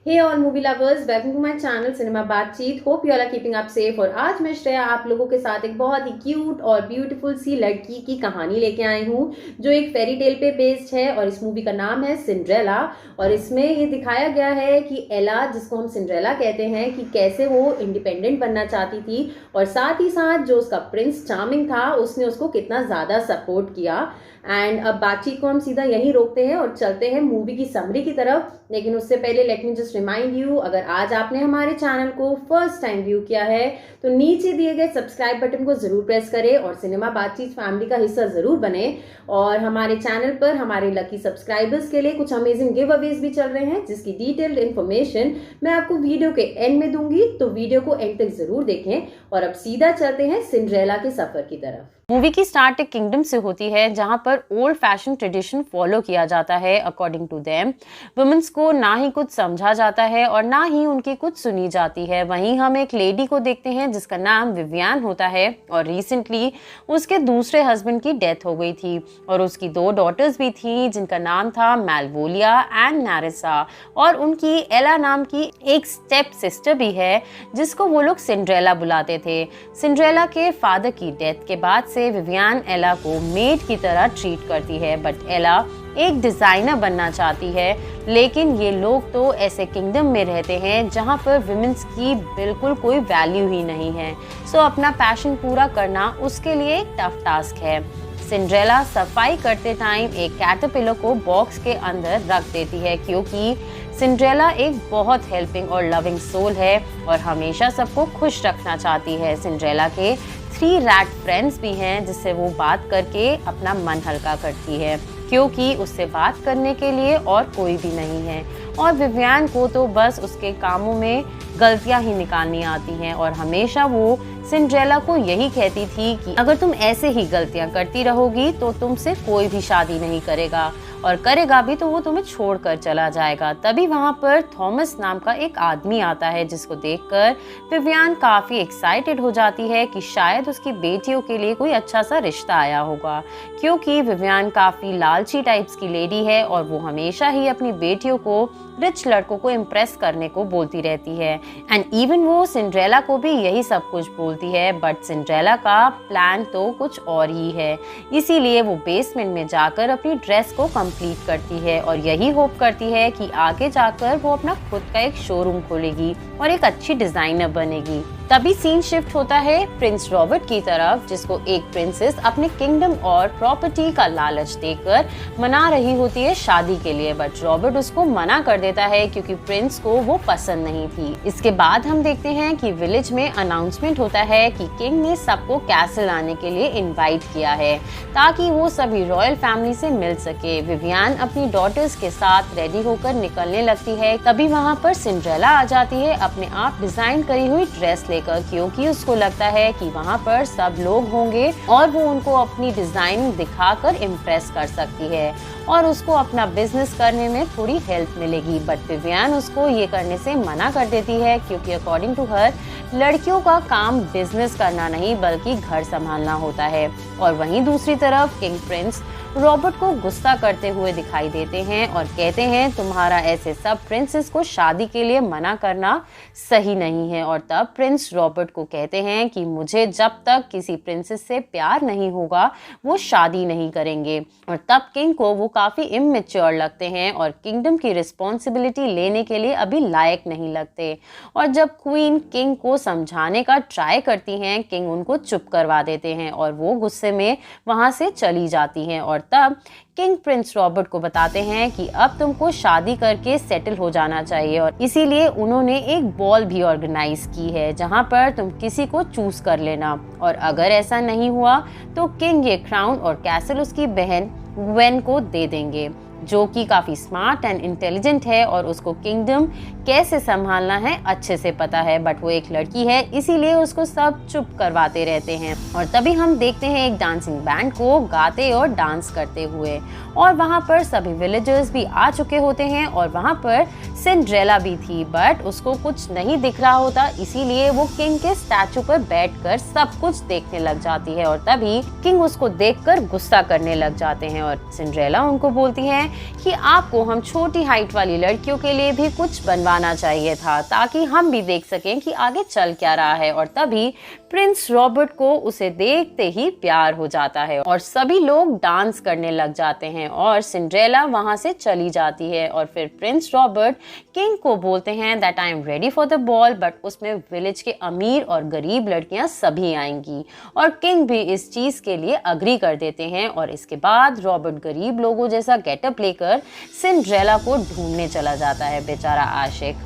Hey all movie lovers, welcome to my channel Cinema Baatcheet. Hope you all are keeping up safe. और आज मैं श्रेया आप लोगों के साथ एक बहुत ही क्यूट और ब्यूटीफुल सी लड़की की कहानी लेके आई हूँ जो एक फेरी टेल पे बेस्ड है और इस मूवी का नाम है सिंड्रेला। और इसमें ये दिखाया गया है कि एला, जिसको हम सिंड्रेला कहते हैं, कि कैसे वो इंडिपेंडेंट बनना चाहती थी और साथ ही साथ जो उसका प्रिंस चार्मिंग था उसने उसको कितना ज़्यादा सपोर्ट किया। एंड अब बातचीत को हम सीधा यहीं रोकते हैं और चलते हैं मूवी की समरी की तरफ। लेकिन उससे पहले let me just remind you, अगर आज आपने हमारे चैनल को फर्स्ट टाइम व्यू किया है तो नीचे दिए गए सब्सक्राइब बटन को जरूर प्रेस करें और सिनेमा बातचीत फैमिली का हिस्सा जरूर बने। और हमारे चैनल पर हमारे लकी सब्सक्राइबर्स के लिए कुछ अमेजिंग गिव अवेज भी चल रहे हैं जिसकी डिटेल्ड इन्फॉर्मेशन मैं आपको वीडियो के एंड में दूंगी, तो वीडियो को एंड तक जरूर देखें। और अब सीधा चलते हैं सिंड्रेला के सफर की तरफ। मूवी की स्टार्ट एक किंगडम से होती है जहां पर ओल्ड फैशन ट्रेडिशन फॉलो किया जाता है। अकॉर्डिंग टू देम वुमेन्स को ना ही कुछ समझा जाता है और ना ही उनकी कुछ सुनी जाती है। वहीं हम एक लेडी को देखते हैं जिसका नाम विवियन होता है और रिसेंटली उसके दूसरे हस्बैंड की डेथ हो गई थी और उसकी 2 डॉटर्स भी थी जिनका नाम था मैलवोलिया एंड नारिसा। और उनकी एला नाम की एक स्टेप सिस्टर भी है जिसको वो लोग सिंड्रेला बुलाते थे। सिंड्रेला के फादर की डेथ के बाद से विवियन एला को मेड की तरह ट्रीट करती है, बट एला एक डिजाइनर बनना चाहती है। लेकिन ये लोग तो ऐसे किंगडम में रहते हैं जहां पर विमेंस की बिल्कुल कोई वैल्यू ही नहीं है। सो अपना पैशन पूरा करना उसके लिए एक टफ टास्क है। सिंड्रेला सफाई करते टाइम एक कैटरपिलर को बॉक्स के अंदर रख देती है क्योंकि सिंड्रेला एक बहुत हेल्पिंग और लविंग सोल है और हमेशा सबको खुश रखना चाहती है। सिंड्रेला के 3 रैट फ्रेंड्स भी हैं जिससे वो बात करके अपना मन हल्का करती है क्योंकि उससे बात करने के लिए और कोई भी नहीं है। और विवियन को तो बस उसके कामों में गलतियां ही निकालनी आती हैं और हमेशा वो सिंड्रेला को यही कहती थी कि अगर तुम ऐसे ही गलतियां करती रहोगी तो तुमसे कोई भी शादी नहीं करेगा और करेगा भी तो वो तुम्हें छोड़कर चला जाएगा। तभी वहां पर थॉमस नाम का एक आदमी आता है जिसको देखकर विवियन काफी एक्साइटेड हो जाती है कि शायद उसकी बेटियों के लिए कोई अच्छा सा रिश्ता आया होगा क्योंकि विवियन काफी लालची टाइप्स की लेडी है और वो हमेशा ही अपनी बेटियों को रिच लड़कों को इम्प्रेस करने को बोलती रहती है। एंड इवन वो सिंड्रेला को भी यही सब कुछ बोलती है, बट सिंड्रेला का प्लान तो कुछ और ही है। इसीलिए वो बेसमेंट में जाकर अपनी ड्रेस को कंप्लीट करती है और यही होप करती है कि आगे जाकर वो अपना खुद का एक शोरूम खोलेगी और एक अच्छी डिजाइनर बनेगी। तभी सीन शिफ्ट होता है प्रिंस रॉबर्ट की तरफ जिसको एक प्रिंसेस अपने किंगडम और प्रॉपर्टी का लालच देकर मना रही होती है शादी के लिए, बट रॉबर्ट उसको मना कर देता है क्योंकि प्रिंस को वो पसंद नहीं थी। इसके बाद हम देखते हैं कि विलेज में अनाउंसमेंट होता है कि किंग ने सबको कैसल आने के लिए इन्वाइट किया है ताकि वो सभी रॉयल फैमिली से मिल सके। विवियन अपनी डॉटर्स के साथ रेडी होकर निकलने लगती है। तभी वहाँ पर सिंड्रेला आ जाती है अपने आप डिजाइन करी हुई ड्रेस क्योंकि उसको लगता है कि वहाँ पर सब लोग होंगे और वो उनको अपनी डिजाइन दिखाकर इम्प्रेस कर सकती है और उसको अपना बिजनेस करने में थोड़ी हेल्प मिलेगी। बट विवियन उसको ये करने से मना कर देती है क्योंकि अकॉर्डिंग टू हर लड़कियों का काम बिजनेस करना नहीं बल्कि घर संभालना होता है। और वहीं दूसरी तरफ किंग प्रिंस रॉबर्ट को गुस्सा करते हुए दिखाई देते हैं और कहते हैं तुम्हारा ऐसे सब प्रिंसेस को शादी के लिए मना करना सही नहीं है। और तब प्रिंस रॉबर्ट को कहते हैं कि मुझे जब तक किसी प्रिंसेस से प्यार नहीं होगा वो शादी नहीं करेंगे। और तब किंग को वो काफी इमैच्योर लगते हैं और किंगडम की रिस्पॉन्सिबिलिटी लेने के लिए अभी लायक नहीं लगते। और जब क्वीन किंग को समझाने का ट्राई करती हैं, किंग उनको चुप करवा देते हैं और वो गुस्से में वहां से चली जाती हैं। और तब किंग प्रिंस रॉबर्ट को बताते हैं कि अब तुमको शादी करके सेटल हो जाना चाहिए और इसीलिए उन्होंने एक बॉल भी ऑर्गेनाइज की है जहां पर तुम किसी को चूज कर लेना और अगर ऐसा नहीं हुआ तो किंग ये क्राउन और कैसल उसकी बहन ग्वेन को दे देंगे जो कि काफी स्मार्ट एंड इंटेलिजेंट है और उसको किंगडम कैसे संभालना है अच्छे से पता है। बट वो एक लड़की है इसीलिए उसको सब चुप करवाते रहते हैं। और तभी हम देखते हैं एक डांसिंग बैंड को गाते और डांस करते हुए और वहाँ पर सभी विलेजर्स भी आ चुके होते हैं और वहाँ पर सिंड्रेला भी थी, बट उसको कुछ नहीं दिख रहा होता इसीलिए वो किंग के स्टैचू पर बैठकर सब कुछ देखने लग जाती है। और तभी किंग उसको देखकर गुस्सा करने लग जाते हैं और सिंड्रेला उनको बोलती है हैं कि आपको हम छोटी हाइट वाली लड़कियों के लिए भी कुछ बनवाना चाहिए था ताकि हम भी देख सकें कि आगे चल क्या रहा है। और तभी प्रिंस रॉबर्ट को उसे देखते ही प्यार हो जाता है और सभी लोग डांस करने लग जाते हैं और सिंड्रेला वहां से चली जाती है। और फिर प्रिंस रॉबर्ट किंग को बोलते हैं that I am ready for the ball, but उसमें विलेज के अमीर और गरीब लड़कियां सभी आएंगी और किंग भी इस चीज के लिए अग्री कर देते हैं। और इसके बाद रॉबर्ट गरीब लोगों जैसा गेटअप लेकर सिंड्रेला को ढूंढने चला जाता है बेचारा आशिक।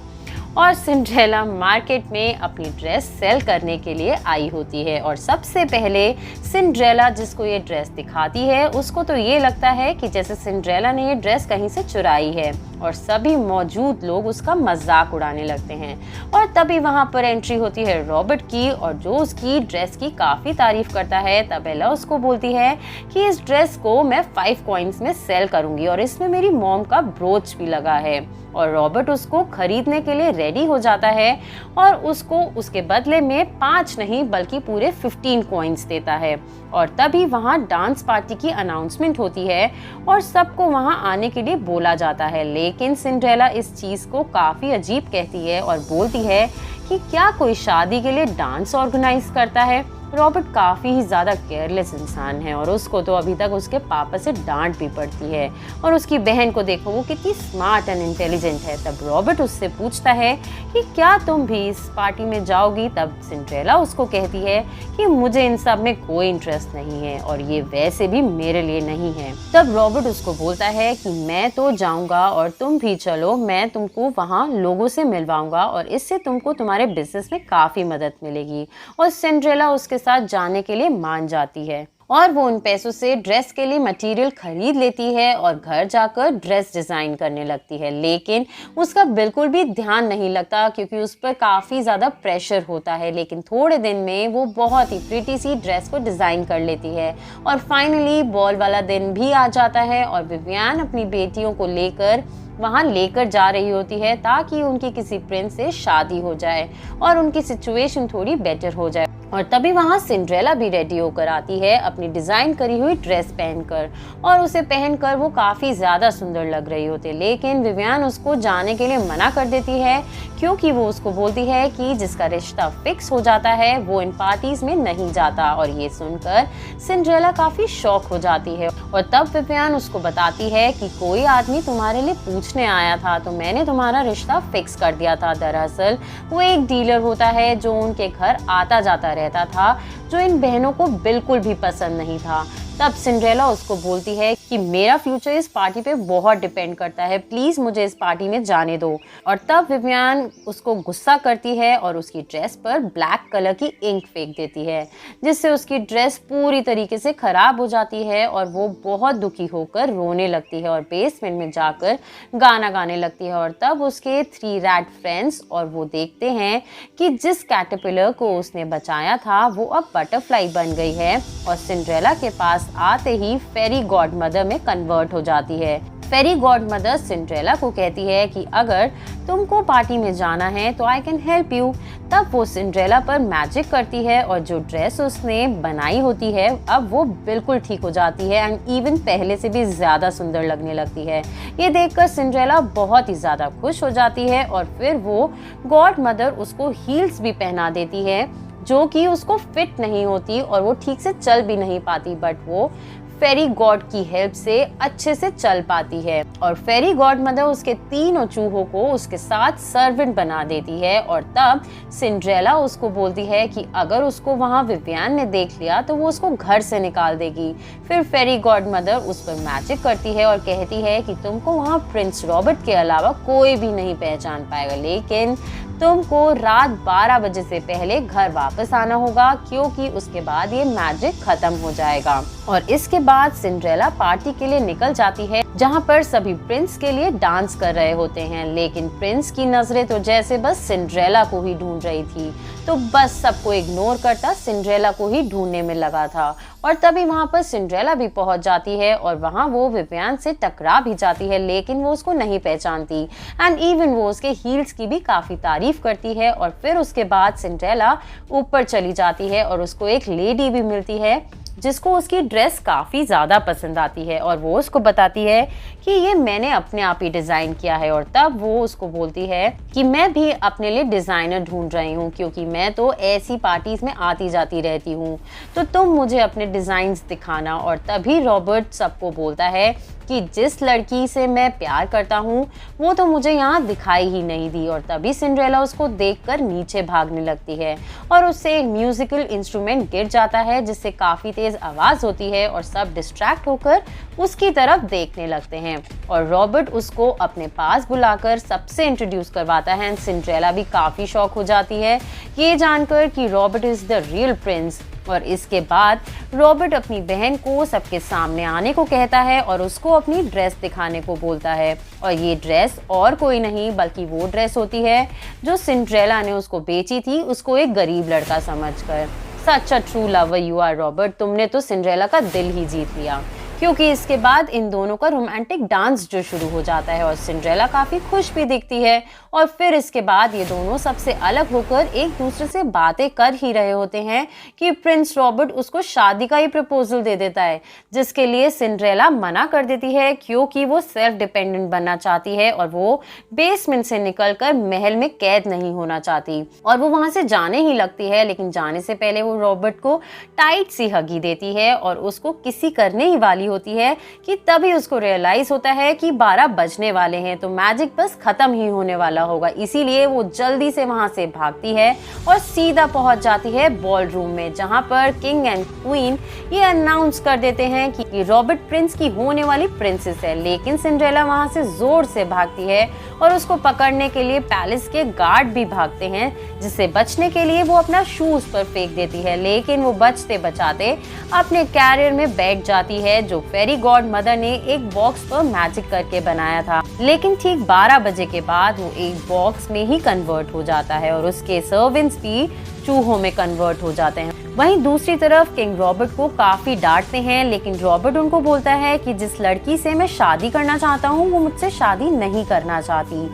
और सिंड्रेला मार्केट में अपनी ड्रेस सेल करने के लिए आई होती है और सबसे पहले सिंड्रेला जिसको ये ड्रेस दिखाती है उसको तो ये लगता है कि जैसे सिंड्रेला ने ये ड्रेस कहीं से चुराई है और सभी मौजूद लोग उसका मजाक उड़ाने लगते हैं। और तभी वहां पर एंट्री होती है रॉबर्ट की और जो उसकी ड्रेस की काफी तारीफ करता है। तब एला उसको बोलती है कि इस ड्रेस को मैं 5 कॉइन्स में सेल करूंगी और इसमें मेरी मॉम का ब्रोच भी लगा है। और रॉबर्ट उसको खरीदने के लिए रेडी हो जाता है और उसको उसके बदले में 5 नहीं बल्कि पूरे 15 कॉइन्स देता है। और तभी वहां डांस पार्टी की अनाउंसमेंट होती है और सबको वहां आने के लिए बोला जाता है। लेकिन सिंड्रेला इस चीज को काफी अजीब कहती है और बोलती है कि क्या कोई शादी के लिए डांस ऑर्गेनाइज करता है। रॉबर्ट काफ़ी ही ज़्यादा केयरलेस इंसान है और उसको तो अभी तक उसके पापा से डांट भी पड़ती है। और उसकी बहन को देखो वो कितनी स्मार्ट एंड इंटेलिजेंट है। तब रॉबर्ट उससे पूछता है कि क्या तुम भी इस पार्टी में जाओगी। तब सिंड्रेला उसको कहती है कि मुझे इन सब में कोई इंटरेस्ट नहीं है और ये वैसे भी मेरे लिए नहीं है। तब रॉबर्ट उसको बोलता है कि मैं तो जाऊंगा और तुम भी चलो, मैं तुमको वहाँ लोगों से मिलवाऊंगा और इससे तुमको तुम्हारे बिजनेस में काफ़ी मदद मिलेगी। और सिंड्रेला उसके साथ जाने के लिए मान जाती है और वो उन पैसों से ड्रेस के लिए मटेरियल खरीद लेती है और घर जाकर ड्रेस डिज़ाइन करने लगती है। लेकिन उसका बिल्कुल भी ध्यान नहीं लगता क्योंकि उस पर काफ़ी ज़्यादा प्रेशर होता है। लेकिन थोड़े दिन में वो बहुत ही प्रिटी सी ड्रेस को डिज़ाइन कर लेती है और फाइनली बॉल वाला दिन भी आ जाता है और विवियन अपनी बेटियों को लेकर वहाँ लेकर जा रही होती है ताकि उनकी किसी प्रिंस से शादी हो जाए और उनकी सिचुएशन थोड़ी बेटर हो जाए। और तभी वहाँ सिंड्रेला भी रेडी होकर आती है अपनी डिज़ाइन करी हुई ड्रेस पहनकर और उसे पहनकर वो काफ़ी ज़्यादा सुंदर लग रही होती है। लेकिन विवियन उसको जाने के लिए मना कर देती है क्योंकि वो उसको बोलती है कि जिसका रिश्ता फिक्स हो जाता है वो इन पार्टीज में नहीं जाता। और ये सुनकर सिंड्रेला काफ़ी शॉक हो जाती है और तब विवियन उसको बताती है कि कोई आदमी तुम्हारे लिए पूछने आया था तो मैंने तुम्हारा रिश्ता फिक्स कर दिया था। दरअसल वो एक डीलर होता है जो उनके घर आता जाता रहता था जो इन बहनों को बिल्कुल भी पसंद नहीं था। तब सिंड्रेला उसको बोलती है कि मेरा फ्यूचर इस पार्टी पे बहुत डिपेंड करता है, प्लीज मुझे इस पार्टी में जाने दो। और तब विवियन उसको गुस्सा करती है और उसकी ड्रेस पर ब्लैक कलर की इंक फेंक देती है जिससे उसकी ड्रेस पूरी तरीके से खराब हो जाती है और वो बहुत दुखी होकर रोने लगती है और बेसमेंट में जाकर गाना गाने लगती है। और तब उसके 3 रैट फ्रेंड्स और वो देखते हैं कि जिस कैटरपिलर को उसने बचाया था वो अब बटरफ्लाई बन गई है और सिंड्रेला के पास आते ही फेरी गॉड मदर में कन्वर्ट हो जाती है। फेरी गॉड मदर सिंड्रेला को कहती है कि अगर तुमको पार्टी में जाना है तो आई कैन हेल्प यू। तब वो सिंड्रेला पर मैजिक करती है और जो ड्रेस उसने बनाई होती है अब वो बिल्कुल ठीक हो जाती है एंड इवन पहले से भी ज्यादा सुंदर लगने लगती है। ये देखकर सिंड्रेला बहुत ही ज्यादा खुश हो जाती है और फिर वो गॉड मदर उसको हील्स भी पहना देती है जो कि उसको फिट नहीं होती और वो ठीक से चल भी नहीं पाती, बट वो फेरी गॉड की हेल्प से अच्छे से चल पाती है। और फेरी गॉड मदर उसके 3 चूहों को उसके साथ सर्वेंट बना देती है और तब सिंड्रेला उसको बोलती है कि अगर उसको वहाँ विवियन ने देख लिया तो वो उसको घर से निकाल देगी। फिर फेरी गॉड मदर उस पर मैजिक करती है और कहती है कि तुमको वहाँ प्रिंस रॉबर्ट के अलावा कोई भी नहीं पहचान पाएगा, लेकिन तुमको रात 12 बजे से पहले घर वापस आना होगा क्योंकि उसके बाद ये मैजिक खत्म हो जाएगा। और इसके बाद सिंड्रेला पार्टी के लिए निकल जाती है जहाँ पर सभी प्रिंस के लिए डांस कर रहे होते हैं, लेकिन प्रिंस की नजरें तो जैसे बस सिंड्रेला को ही ढूंढ रही थी तो बस सबको इग्नोर करता सिंड्रेला को ही ढूंढने में लगा था। और तभी वहाँ पर सिंड्रेला भी पहुंच जाती है और वहाँ वो विवियन से टकरा भी जाती है लेकिन वो उसको नहीं पहचानती एंड इवन वो उसके हील्स की भी काफी तारीफ करती है। और फिर उसके बाद सिंड्रेला ऊपर चली जाती है और उसको एक लेडी भी मिलती है जिसको उसकी ड्रेस काफ़ी ज़्यादा पसंद आती है और वो उसको बताती है कि ये मैंने अपने आप ही डिज़ाइन किया है। और तब वो उसको बोलती है कि मैं भी अपने लिए डिज़ाइनर ढूंढ रही हूँ, क्योंकि मैं तो ऐसी पार्टीज़ में आती जाती रहती हूँ, तो तुम मुझे अपने डिज़ाइंस दिखाना। और तभी रॉबर्ट सबको बोलता है कि जिस लड़की से मैं प्यार करता हूँ वो तो मुझे यहाँ दिखाई ही नहीं दी। और तभी सिंड्रेला उसको देखकर नीचे भागने लगती है और उससे एक म्यूजिकल इंस्ट्रूमेंट गिर जाता है, जिससे काफ़ी तेज़ आवाज़ होती है और सब डिस्ट्रैक्ट होकर उसकी तरफ देखने लगते हैं। और रॉबर्ट उसको अपने पास बुलाकर सबसे इंट्रोड्यूस करवाता है। सिंड्रेला भी काफ़ी शॉक हो जाती है ये जानकर कि Robert is the real Prince. और इसके बाद रॉबर्ट अपनी बहन को सबके सामने आने को कहता है और उसको अपनी ड्रेस दिखाने को बोलता है। और ये ड्रेस और कोई नहीं बल्कि वो ड्रेस होती है जो सिंड्रेला ने उसको बेची थी, उसको एक गरीब लड़का समझकर। Such a true lover you are Robert, तुमने तो सिंड्रेला का दिल ही जीत लिया। क्योंकि इसके बाद इन दोनों का रोमांटिक डांस जो शुरू हो जाता है और सिंड्रेला काफ़ी खुश भी दिखती है। और फिर इसके बाद ये दोनों सबसे अलग होकर एक दूसरे से बातें कर ही रहे होते हैं कि प्रिंस रॉबर्ट उसको शादी का ही प्रपोजल दे देता है, जिसके लिए सिंड्रेला मना कर देती है क्योंकि वो सेल्फ डिपेंडेंट बनना चाहती है और वो बेसमेंट से निकलकर महल में कैद नहीं होना चाहती। और वो वहां से जाने ही लगती है, लेकिन जाने से पहले वो रॉबर्ट को टाइट सी हगी देती है और उसको किसी करने ही वाली होती है कि तभी उसको रियलाइज होता है कि 12 बजने वाले हैं, तो मैजिक बस खत्म ही होने वाला होगा। इसीलिए वो जल्दी से वहां से भागती है और सीधा पहुंच जाती है बॉल रूम में, जहां पर किंग एंड क्वीन ये अनाउंस कर देते हैं कि रॉबर्ट प्रिंस की होने वाली प्रिंसेस है। लेकिन सिंड्रेला वहां से जोर से भागती है और उसको पकड़ने के लिए पैलेस के गार्ड भी भागते हैं, जिससे बचने के लिए वो अपना शूज पर फेंक देती है। लेकिन वो बचते बचाते अपने कैरियर में बैठ जाती है, जो फेरी गॉड मदर ने एक बॉक्स पर मैजिक करके बनाया था। लेकिन ठीक 12 बजे के बाद वो एक बॉक्स में ही कन्वर्ट हो जाता है और उसके सर्वेंट्स भी चूहों में कन्वर्ट हो जाते हैं। वहीं दूसरी तरफ किंग रॉबर्ट को काफी डांटते हैं, लेकिन रॉबर्ट उनको बोलता है कि जिस लड़की से मैं शादी करना चाहता हूँ वो मुझसे शादी नहीं करना चाहती।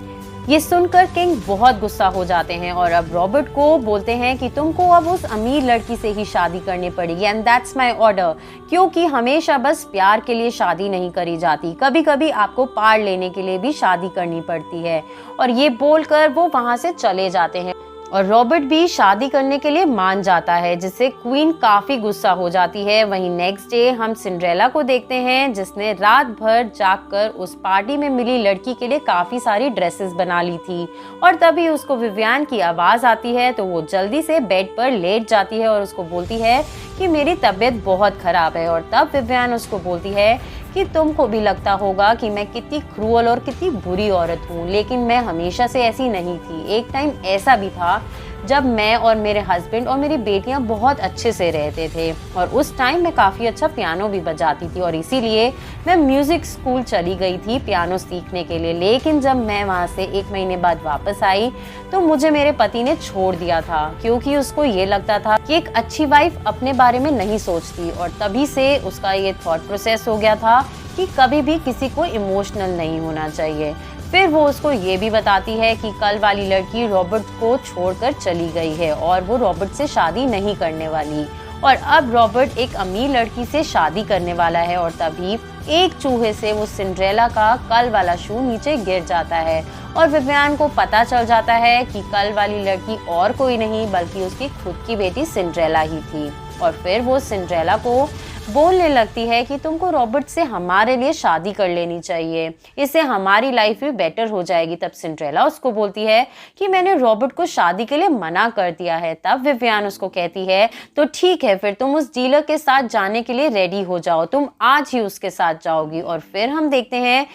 ये सुनकर किंग बहुत गुस्सा हो जाते हैं और अब रॉबर्ट को बोलते हैं कि तुमको अब उस अमीर लड़की से ही शादी करनी पड़ेगी एंड दैट्स माय ऑर्डर, क्योंकि हमेशा बस प्यार के लिए शादी नहीं करी जाती, कभी कभी आपको पार लेने के लिए भी शादी करनी पड़ती है। और ये बोलकर वो वहां से चले जाते हैं और रॉबर्ट भी शादी करने के लिए मान जाता है, जिससे क्वीन काफी गुस्सा हो जाती है। वहीं नेक्स्ट डे हम सिंड्रेला को देखते हैं, जिसने रात भर जागकर उस पार्टी में मिली लड़की के लिए काफी सारी ड्रेसेस बना ली थी। और तभी उसको विवियन की आवाज आती है, तो वो जल्दी से बेड पर लेट जाती है और उसको बोलती है कि मेरी तबीयत बहुत खराब है। और तब विवियन उसको बोलती है कि तुमको भी लगता होगा कि मैं कितनी क्रूअल और कितनी बुरी औरत हूँ, लेकिन मैं हमेशा से ऐसी नहीं थी। एक टाइम ऐसा भी था जब मैं और मेरे हस्बैंड और मेरी बेटियां बहुत अच्छे से रहते थे और उस टाइम मैं काफ़ी अच्छा पियानो भी बजाती थी और इसीलिए मैं म्यूज़िक स्कूल चली गई थी पियानो सीखने के लिए। लेकिन जब मैं वहाँ से 1 महीने बाद वापस आई तो मुझे मेरे पति ने छोड़ दिया था, क्योंकि उसको ये लगता था कि एक अच्छी वाइफ अपने बारे में नहीं सोचती। और तभी से उसका ये थॉट प्रोसेस हो गया था कि कभी भी किसी को इमोशनल नहीं होना चाहिए। फिर वो उसको ये भी बताती है कि कल वाली लड़की रॉबर्ट को छोड़कर चली गई है और वो रॉबर्ट से शादी नहीं करने वाली और अब रॉबर्ट एक अमीर लड़की से शादी करने वाला है। और तभी एक चूहे से वो सिंड्रेला का कल वाला शू नीचे गिर जाता है और विवियन को पता चल जाता है कि कल वाली लड़की और कोई नहीं बल्कि उसकी खुद की बेटी सिंड्रेला ही थी। और फिर वो सिंड्रेला को बोलने लगती है कि तुमको रॉबर्ट से हमारे लिए शादी कर लेनी चाहिए, इससे हमारी लाइफ भी बेटर हो जाएगी। तब सिंड्रेला उसको बोलती है कि मैंने रॉबर्ट को शादी के लिए मना कर दिया है। तब विवियन उसको कहती है तो ठीक है, फिर तुम उस डीलर के साथ जाने के लिए रेडी हो जाओ, तुम आज ही उसके साथ जाओगी। और फिर हम देखते हैं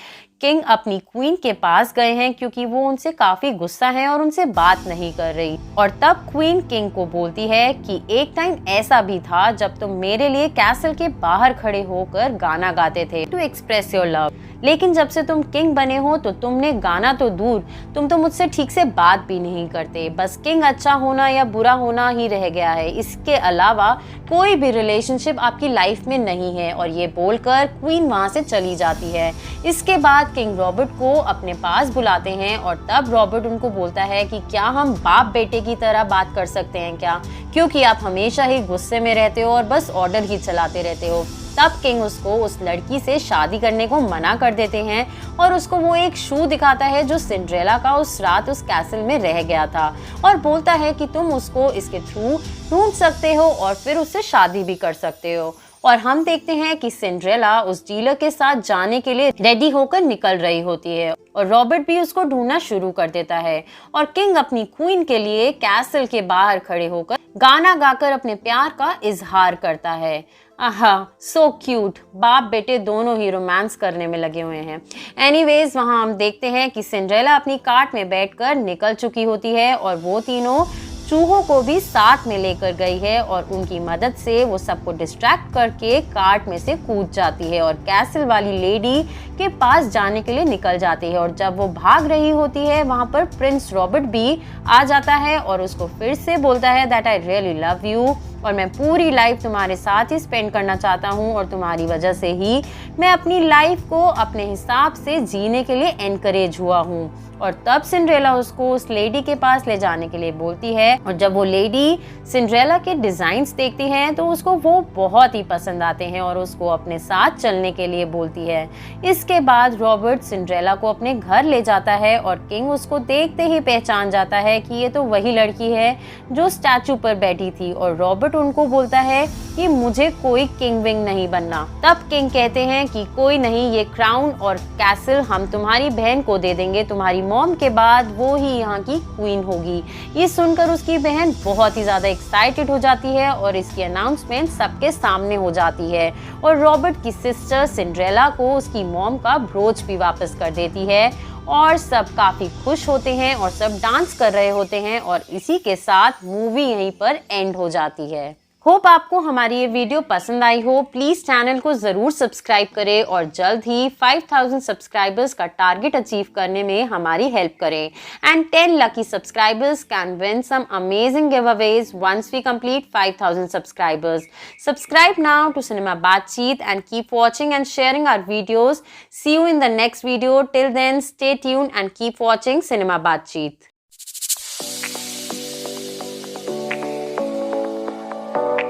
किंग अपनी क्वीन के पास गए हैं क्योंकि वो उनसे काफी गुस्सा है और उनसे बात नहीं कर रही। और तब क्वीन किंग को बोलती है कि एक टाइम ऐसा भी था जब तुम मेरे लिए कैसल के बाहर खड़े होकर गाना गाते थे टू एक्सप्रेस योर लव, लेकिन जब से तुम किंग बने हो तो तुमने गाना तो दूर, तुम तो मुझसे ठीक से बात भी नहीं करते। बस किंग अच्छा होना या बुरा होना ही रह गया है, इसके अलावा कोई भी रिलेशनशिप आपकी लाइफ में नहीं है। और ये बोलकर क्वीन वहां से चली जाती है। इसके बाद किंग रॉबर्ट को अपने पास बुलाते हैं और तब रॉबर्ट उनको बोलता है कि क्या हम बाप बेटे की तरह बात कर सकते हैं क्या, क्योंकि आप हमेशा ही गुस्से में रहते हो और बस ऑर्डर ही चलाते रहते हो। तब किंग उसको उस लड़की से शादी करने को मना कर देते हैं और उसको वो एक शू दिखाता है जो सिंड्रेला का उस रात उस कैसल में रह गया था और बोलता है कि तुम उसको इसके थ्रू ढूंढ सकते हो और फिर उससे शादी भी कर सकते हो। और हम देखते हैं कि सिंड्रेला उस डीलर के साथ जाने के लिए रेडी होकर निकल रही होती है और रॉबर्ट भी उसको ढूंढना शुरू कर देता है और किंग अपनी क्वीन के लिए कैसल के बाहर खड़े होकर गाना गाकर अपने प्यार का इजहार करता है। आहा, सो क्यूट, बाप बेटे दोनों ही रोमांस करने में लगे हुए हैं। एनीवेज वहां हम देखते हैं कि सिंड्रेला अपनी कार्ट में बैठकर निकल चुकी होती है और वो तीनों चूहों को भी साथ में लेकर गई है और उनकी मदद से वो सबको डिस्ट्रैक्ट करके कार्ट में से कूद जाती है और कैसल वाली लेडी के पास जाने के लिए निकल जाती है। और जब वो भाग रही होती है वहां पर प्रिंस रॉबर्ट भी आ जाता है और उसको फिर से बोलता है that I really love you और मैं पूरी लाइफ तुम्हारे साथ ही स्पेंड करना चाहता हूँ और तुम्हारी वजह से ही मैं अपनी लाइफ को अपने हिसाब से जीने के लिए एनकरेज हुआ हूँ। और तब सिंड्रेला उसको उस लेडी के पास ले जाने के लिए बोलती है और जब वो लेडी सिंड्रेला के डिजाइन्स देखती है तो उसको वो बहुत ही पसंद आते हैं और उसको अपने साथ चलने के लिए बोलती है। इसके बाद रॉबर्ट सिंड्रेला को अपने घर ले जाता है और किंग उसको देखते ही पहचान जाता है कि ये तो वही लड़की है जो स्टैचू पर बैठी थी और रॉबर्ट उनको बोलता है कि मुझे कोई किंग विंग नहीं बनना। तब किंग कहते हैं कि कोई नहीं, ये क्राउन और कैसल हम तुम्हारी बहन को दे देंगे, तुम्हारी मॉम के बाद वो ही यहाँ की क्वीन होगी। ये सुनकर उसकी बहन बहुत ही ज्यादा एक्साइटेड हो जाती है और इसकी अनाउंसमेंट सबके सामने हो जाती है और रॉबर्ट की सिस्टर सिंड्रेला को उसकी मॉम का ब्रोच भी वापस कर देती है और सब काफी खुश होते हैं और सब डांस कर रहे होते हैं और इसी के साथ मूवी यहीं पर एंड हो जाती है। होप आपको हमारी ये वीडियो पसंद आई हो। प्लीज चैनल को जरूर सब्सक्राइब करें और जल्द ही 5000 सब्सक्राइबर्स का टारगेट अचीव करने में हमारी हेल्प करें। And 10 lucky subscribers can win some amazing giveaways once we complete 5000 subscribers. Subscribe now to Cinema Baatcheet and keep watching and sharing our videos. See you in the next video. Till then, stay tuned and keep watching Cinema Baatcheet.